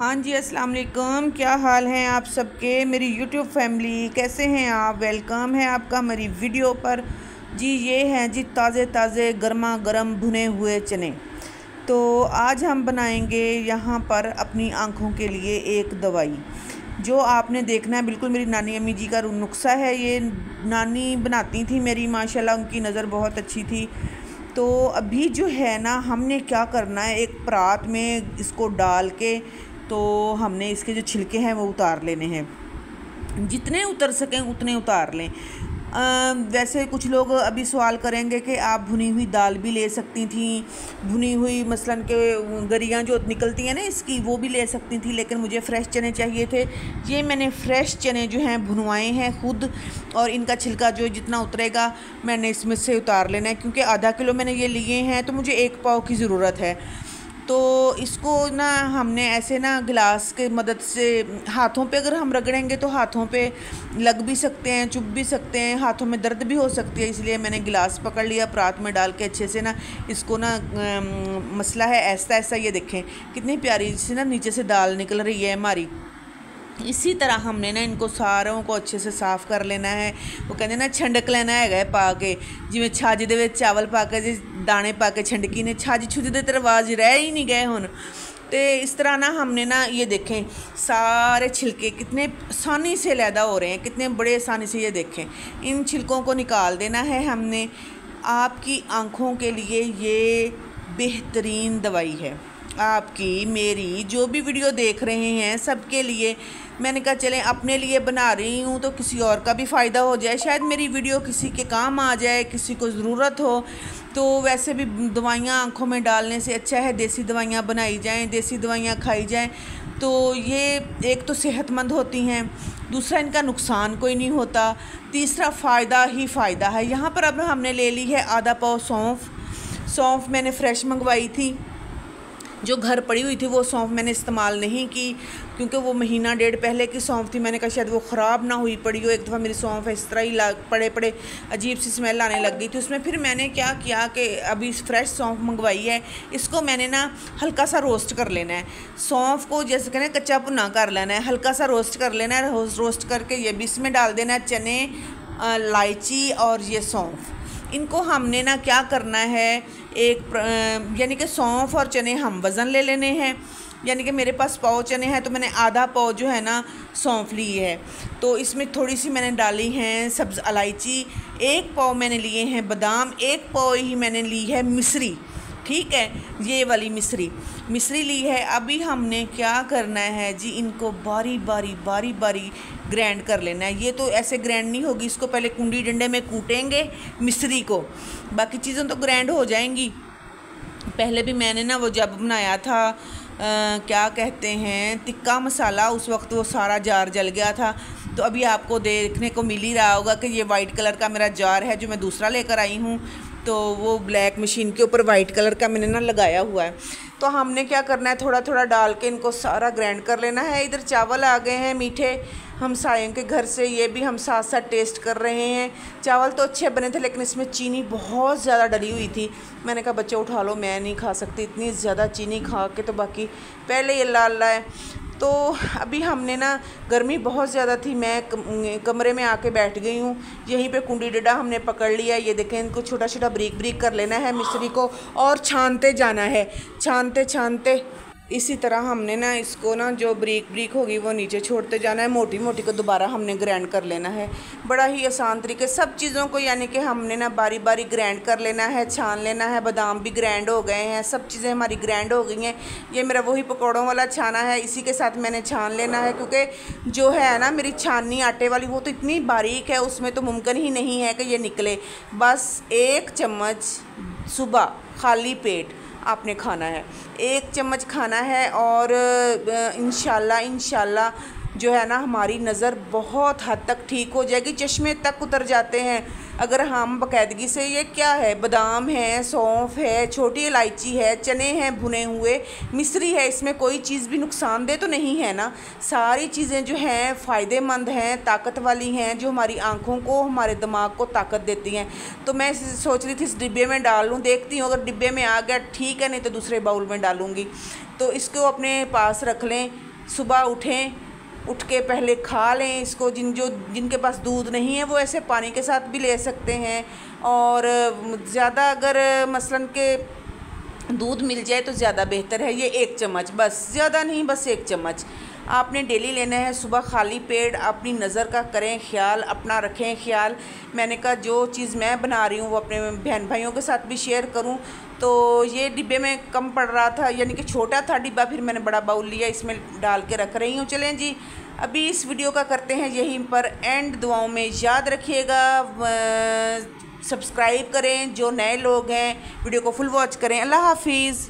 हाँ जी, अस्सलाम वालेकुम। क्या हाल हैं आप सबके, मेरी यूट्यूब फैमिली, कैसे हैं आप। वेलकम है आपका हमारी वीडियो पर। जी ये हैं जी ताज़े ताज़े गर्मा गर्म भुने हुए चने। तो आज हम बनाएंगे यहाँ पर अपनी आँखों के लिए एक दवाई जो आपने देखना है। बिल्कुल मेरी नानी अम्मी जी का नुस्खा है, ये नानी बनाती थी मेरी, माशाल्लाह उनकी नज़र बहुत अच्छी थी। तो अभी जो है ना, हमने क्या करना है, एक परात में इसको डाल के तो हमने इसके जो छिलके हैं वो उतार लेने हैं। जितने उतर सकें उतने उतार लें। वैसे कुछ लोग अभी सवाल करेंगे कि आप भुनी हुई दाल भी ले सकती थी, भुनी हुई मसलन के गरियाँ जो निकलती हैं ना इसकी, वो भी ले सकती थी, लेकिन मुझे फ़्रेश चने चाहिए थे। ये मैंने फ़्रेश चने जो हैं भुनवाए हैं खुद, और इनका छिलका जो जितना उतरेगा मैंने इसमें से उतार लेना है, क्योंकि आधा किलो मैंने ये लिए हैं तो मुझे 1 पाव की ज़रूरत है। तो इसको ना हमने ऐसे ना गिलास के मदद से हाथों पे अगर हम रगड़ेंगे तो हाथों पे लग भी सकते हैं, चुभ भी सकते हैं, हाथों में दर्द भी हो सकती है। इसलिए मैंने गिलास पकड़ लिया, परात में डाल के अच्छे से ना इसको ना मसला है ऐसा ऐसा। ये देखें कितनी प्यारी सी ना नीचे से दाल निकल रही है हमारी। इसी तरह हमने ना इनको सारों को अच्छे से साफ़ कर लेना है। वो कहते ना छंडक लेना है पा के, जिमें छाज दे चावल पा के जी दाने पा के छंडकी ने छाज छुज दे ते रवाज रह ही नहीं गए हुन। तो इस तरह ना हमने ना ये देखें सारे छिलके कितने आसानी से लैदा हो रहे हैं, कितने बड़े आसानी से। ये देखें इन छिलकों को निकाल देना है हमने। आपकी आँखों के लिए ये बेहतरीन दवाई है, आपकी मेरी जो भी वीडियो देख रहे हैं सबके लिए। मैंने कहा चलें अपने लिए बना रही हूँ तो किसी और का भी फ़ायदा हो जाए, शायद मेरी वीडियो किसी के काम आ जाए, किसी को ज़रूरत हो। तो वैसे भी दवाइयाँ आँखों में डालने से अच्छा है देसी दवाइयाँ बनाई जाएं, देसी दवाइयाँ खाई जाएं। तो ये एक तो सेहतमंद होती हैं, दूसरा इनका नुकसान कोई नहीं होता, तीसरा फ़ायदा ही फ़ायदा है। यहाँ पर अब हमने ले ली है आधा पाव सौंफ। सौंफ मैंने फ़्रेश मंगवाई थी, जो घर पड़ी हुई थी वो सौंफ मैंने इस्तेमाल नहीं की, क्योंकि वो महीना डेढ़ पहले की सौंफ थी। मैंने कहा शायद वो ख़राब ना हुई पड़ी हो। एक दफ़ा मेरी सौंफ इस तरह ही पड़े पड़े अजीब सी स्मेल आने लग गई थी उसमें। फिर मैंने क्या किया कि अभी फ्रेश सौंफ मंगवाई है, इसको मैंने ना हल्का सा रोस्ट कर लेना है। सौंफ को जैसे कहना कच्चा भुना कर लेना है, हल्का सा रोस्ट कर लेना है। रोस्ट करके ये भी इसमें डाल देना है, चने, इलायची और ये सौंफ। इनको हमने ना क्या करना है, एक यानी कि सौंफ और चने हम वज़न ले लेने हैं। यानी कि मेरे पास पाव चने हैं तो मैंने आधा पाव जो है ना सौंफ ली है। तो इसमें थोड़ी सी मैंने डाली हैं सब्ज़ इलायची, 1 पाव मैंने लिए हैं बादाम, 1 पाव ही मैंने ली है मिश्री। ठीक है, ये वाली मिश्री ली है। अभी हमने क्या करना है जी, इनको बारी बारी ग्राइंड कर लेना है। ये तो ऐसे ग्राइंड नहीं होगी, इसको पहले कुंडी डंडे में कूटेंगे मिश्री को, बाकी चीज़ें तो ग्राइंड हो जाएंगी। पहले भी मैंने ना वो जब बनाया था क्या कहते हैं टिक्का मसाला, उस वक्त वो सारा जार जल गया था। तो अभी आपको देखने को मिल ही रहा होगा कि ये वाइट कलर का मेरा जार है जो मैं दूसरा लेकर आई हूँ। तो वो ब्लैक मशीन के ऊपर वाइट कलर का मैंने ना लगाया हुआ है। तो हमने क्या करना है, थोड़ा थोड़ा डाल के इनको सारा ग्राइंड कर लेना है। इधर चावल आ गए हैं मीठे हमसायों के घर से, ये भी हम साथ साथ टेस्ट कर रहे हैं। चावल तो अच्छे बने थे, लेकिन इसमें चीनी बहुत ज़्यादा डली हुई थी। मैंने कहा बच्चे उठा लो, मैं नहीं खा सकती इतनी ज़्यादा चीनी खा के, तो बाकी पहले ये लाल है। तो अभी हमने ना गर्मी बहुत ज़्यादा थी, मैं कमरे में आके बैठ गई हूँ। यहीं पे कुंडी डंडा हमने पकड़ लिया। ये देखें इनको छोटा छोटा बारीक कर लेना है मिश्री को, और छानते जाना है, छानते इसी तरह हमने ना इसको ना जो बारीक होगी वो नीचे छोड़ते जाना है, मोटी मोटी को दोबारा हमने ग्राइंड कर लेना है। बड़ा ही आसान तरीके सब चीज़ों को, यानी कि हमने ना बारी बारी ग्राइंड कर लेना है, छान लेना है। बादाम भी ग्राइंड हो गए हैं, सब चीज़ें हमारी ग्राइंड हो गई हैं। ये मेरा वही पकौड़ों वाला छाना है, इसी के साथ मैंने छान लेना है, क्योंकि जो है ना मेरी छाननी आटे वाली वो तो इतनी बारीक है, उसमें तो मुमकिन ही नहीं है कि ये निकले। बस 1 चम्मच सुबह खाली पेट आपने खाना है, 1 चम्मच खाना है। और इंशाल्लाह जो है ना हमारी नज़र बहुत हद तक ठीक हो जाएगी, चश्मे तक उतर जाते हैं अगर हम बाकायदगी से। ये क्या है, बादाम है, सौंफ है, छोटी इलायची है, चने हैं भुने हुए, मिश्री है, इसमें कोई चीज़ भी नुकसानदेह तो नहीं है ना। सारी चीज़ें जो हैं फ़ायदेमंद हैं, ताकत वाली हैं, जो हमारी आँखों को, हमारे दिमाग को ताकत देती हैं। तो मैं सोच रही थी इस डिब्बे में डाल लूँ, देखती हूँ अगर डिब्बे में आ गया ठीक है, नहीं तो दूसरे बाउल में डालूँगी। तो इसको अपने पास रख लें। सुबह उठ के पहले खा लें इसको। जिनके पास दूध नहीं है वो ऐसे पानी के साथ भी ले सकते हैं। और ज़्यादा अगर मसलन के दूध मिल जाए तो ज़्यादा बेहतर है। ये 1 चम्मच, बस, ज़्यादा नहीं, बस 1 चम्मच आपने डेली लेना है। सुबह खाली पेट अपनी नज़र का करें ख्याल, अपना रखें ख्याल। मैंने कहा जो चीज़ मैं बना रही हूँ वो अपने बहन भाइयों के साथ भी शेयर करूँ। तो ये डिब्बे में कम पड़ रहा था, यानी कि छोटा था डिब्बा, फिर मैंने बड़ा बाउल लिया, इसमें डाल के रख रही हूँ। चलें जी, अभी इस वीडियो का करते हैं यहीं पर एंड। दुआओं में याद रखिएगा, सब्सक्राइब करें जो नए लोग हैं, वीडियो को फुल वॉच करें। अल्लाह हाफिज़।